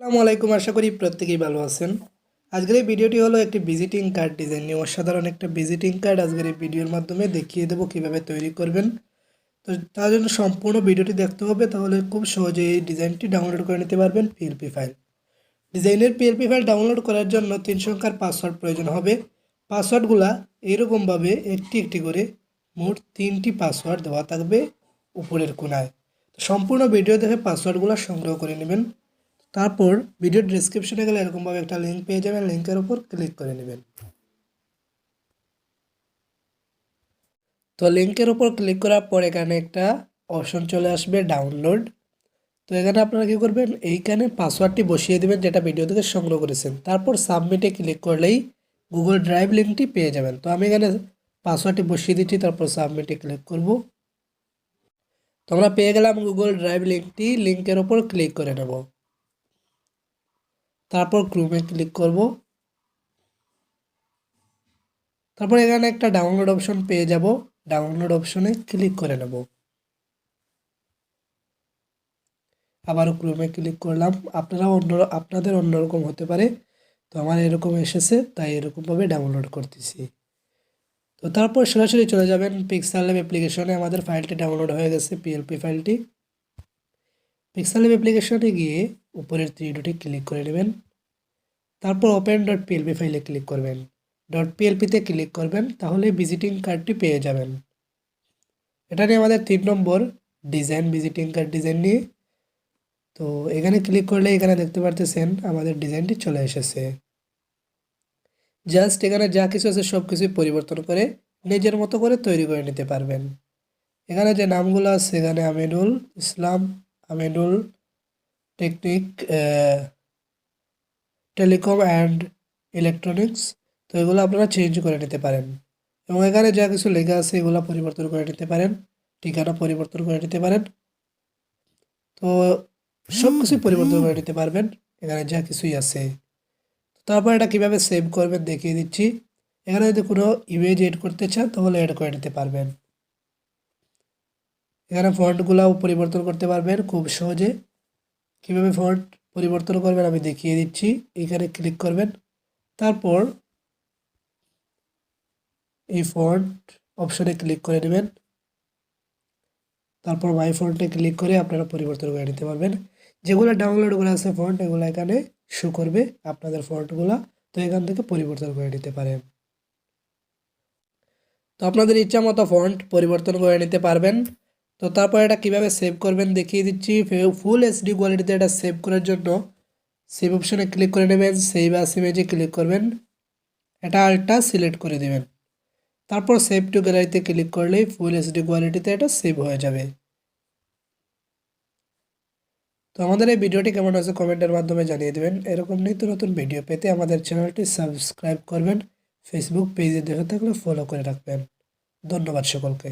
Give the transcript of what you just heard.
আসসালামু আলাইকুম, আশা করি প্রত্যেকেই ভালো আছেন। আজকের এই ভিডিওটি হলো একটি ভিজিটিং কার্ড ডিজাইন নিয়ে। অসাধারণ একটা ভিজিটিং কার্ড আজকের এই ভিডিওর মাধ্যমে দেখিয়ে দেবো কিভাবে তৈরি করবেন। তো তার জন্য সম্পূর্ণ ভিডিওটি দেখতে হবে, তাহলে খুব সহজে এই ডিজাইনটি ডাউনলোড করে নিতে পারবেন পিএলপি ফাইল। ডিজাইনের পিএলপি ফাইল ডাউনলোড করার জন্য 3 সংখ্যার পাসওয়ার্ড প্রয়োজন হবে। পাসওয়ার্ডগুলা এইরকমভাবে একটি একটি করে মোট 3টি পাসওয়ার্ড দেওয়া থাকবে উপরের কোণায়। তো সম্পূর্ণ ভিডিও দেখে পাসওয়ার্ডগুলো সংগ্রহ করে নেবেন। তারপর ভিডিওর ডেসক্রিপশনে গেলে এরকমভাবে একটা লিঙ্ক পেয়ে যাবেন, লিঙ্কের উপর ক্লিক করে নেবেন। তো লিঙ্কের উপর ক্লিক করার পর এখানে একটা অপশন চলে আসবে ডাউনলোড। তো এখানে আপনারা কী করবেন, এইখানে পাসওয়ার্ডটি বসিয়ে দেবেন যেটা ভিডিও থেকে সংগ্রহ করেছেন। তারপর সাবমিটে ক্লিক করলেই গুগল ড্রাইভ লিঙ্কটি পেয়ে যাবেন। তো আমি এখানে পাসওয়ার্ডটি বসিয়ে দিচ্ছি, তারপর সাবমিটে ক্লিক করব। তো আমরা পেয়ে গেলাম গুগল ড্রাইভ লিঙ্কটি। লিঙ্কের ওপর ক্লিক করে নেব, তারপর ক্রোমে ক্লিক করব। তারপর এখানে একটা ডাউনলোড অপশন পেয়ে যাব, ডাউনলোড অপশনে ক্লিক করে নেব। আবারও ক্রোমে ক্লিক করলাম। আপনাদের অন্যরকম হতে পারে, তো আমার এরকম এসেছে তাই এরকমভাবে ডাউনলোড করতেছি। তো তারপর সরাসরি চলে যাবেন পিক্সেললেব অ্যাপ্লিকেশনে। আমাদের ফাইলটি ডাউনলোড হয়ে গেছে, পিএলপি ফাইলটি। পিক্সেললেব অ্যাপ্লিকেশনে গিয়ে উপরের থ্রি ডটে ক্লিক করে নেবেন। তারপর ওপেন ডট পিএলপি ফাইলে ক্লিক করবেন, ডট পিএলপিতে ক্লিক করবেন, তাহলে ভিজিটিং কার্ডটি পেয়ে যাবেন। এটা নিয়ে আমাদের 3 নম্বর ডিজাইন, ভিজিটিং কার্ড ডিজাইন নিয়ে। তো এখানে ক্লিক করলে এখানে দেখতে পারতেছেন আমাদের ডিজাইনটি চলে এসেছে। জাস্ট এখানে যা কিছু আছে সব কিছুই পরিবর্তন করে নিজের মতো করে তৈরি করে নিতে পারবেন। এখানে যে নামগুলো আছে, এখানে Aminul Islam, Aminul technique, telecom and electronics. তো এগুলো আপনারা চেঞ্জ করে নিতে পারেন। এবং এখানে যা কিছু লেখা আছে এগুলো পরিবর্তন করে নিতে পারেন, ঠিকানা পরিবর্তন করে নিতে পারেন। তো সব কিছুই পরিবর্তন করে নিতে পারবেন এখানে যা কিছুই আছে। তারপর এটা কীভাবে সেভ করবেন দেখিয়ে দিচ্ছি। এখানে যদি কোনো ইমেজ এড করতে চান তাহলে এড করে নিতে পারবেন। এখানে ফন্টগুলোও পরিবর্তন করতে পারবেন খুব সহজে। কীভাবে ফন্ট পরিবর্তন করবেন আমি দেখিয়ে দিচ্ছি। এখানে ক্লিক করবেন, তারপর এই ফন্ট অপশনে ক্লিক করে নেবেন। তারপর মাই ফন্টে ক্লিক করে আপনারা পরিবর্তন করে নিতে পারবেন। যেগুলো ডাউনলোড করা আছে ফন্ট, এগুলো এখানে শো করবে আপনাদের ফন্টগুলো। তো এখান থেকে পরিবর্তন করে নিতে পারেন। তো আপনাদের ইচ্ছা মতো ফন্ট পরিবর্তন করে নিতে পারবেন। তো তারপর এটা কিভাবে সেভ করবেন দেখিয়ে দিচ্ছি। ফুল এইচডি কোয়ালিটিতে এটা সেভ করার জন্য সেভ অপশনে ক্লিক করে নেবেন, সেভ অ্যাজ ইমেজে ক্লিক করবেন, এটা আলটা সিলেক্ট করে দেবেন। তারপর সেভ টু গ্যালারিতে ক্লিক করলেই ফুল এইচডি কোয়ালিটিতে এটা সেভ হয়ে যাবে। তো আমাদের এই ভিডিওটি কেমন হয়েছে কমেন্টের মাধ্যমে জানিয়ে দেবেন। এরকম নিত্য নতুন ভিডিও পেতে আমাদের চ্যানেলটি সাবস্ক্রাইব করবেন। ফেসবুক পেজে দেখে থাকলে ফলো করে রাখবেন। ধন্যবাদ সকলকে।